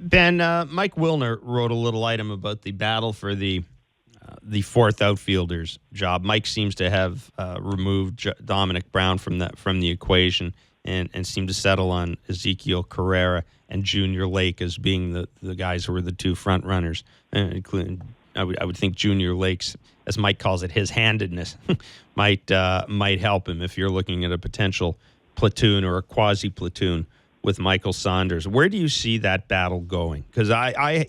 Ben, Mike Wilner wrote a little item about the battle for the fourth outfielder's job. Mike seems to have removed Domonic Brown from the equation and seemed to settle on Ezequiel Carrera and Junior Lake as being the guys who were the two front runners, including I would think Junior Lake's, as Mike calls it, his handedness might help him if you're looking at a potential platoon or a quasi platoon with Michael Saunders. Where do you see that battle going? Because I'm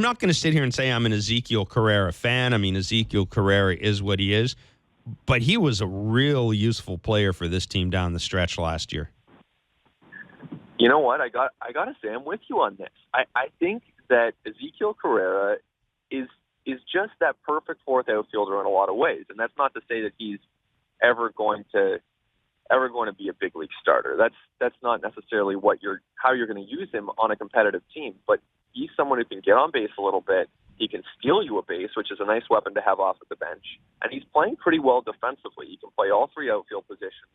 not going to sit here and say I'm an Ezequiel Carrera fan. I mean, Ezequiel Carrera is what he is, but he was a real useful player for this team down the stretch last year. You know what? I got to say I'm with you on this. I think that Ezequiel Carrera is just that perfect fourth outfielder in a lot of ways, and that's not to say that he's ever going to be a big league starter. That's not necessarily how you're going to use him on a competitive team, but he's someone who can get on base a little bit. He can steal you a base, which is a nice weapon to have off at the bench. And he's playing pretty well defensively. He can play all three outfield positions.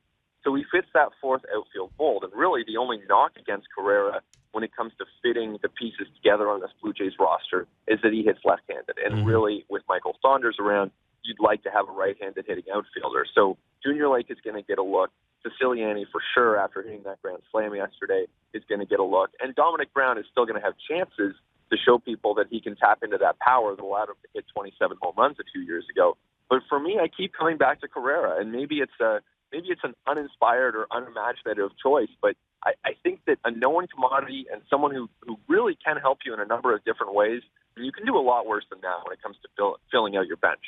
So he fits that fourth outfield mold. And really the only knock against Carrera when it comes to fitting the pieces together on this Blue Jays roster is that he hits left-handed. And really, with Michael Saunders around, you'd like to have a right-handed hitting outfielder. So Junior Lake is going to get a look. Siciliani, for sure, after hitting that grand slam yesterday, is going to get a look. And Domonic Brown is still going to have chances to show people that he can tap into that power that allowed him to hit 27 home runs a few years ago. But for me, I keep coming back to Carrera, and maybe it's an uninspired or unimaginative choice, but I think that a known commodity and someone who really can help you in a number of different ways, and you can do a lot worse than that when it comes to filling out your bench.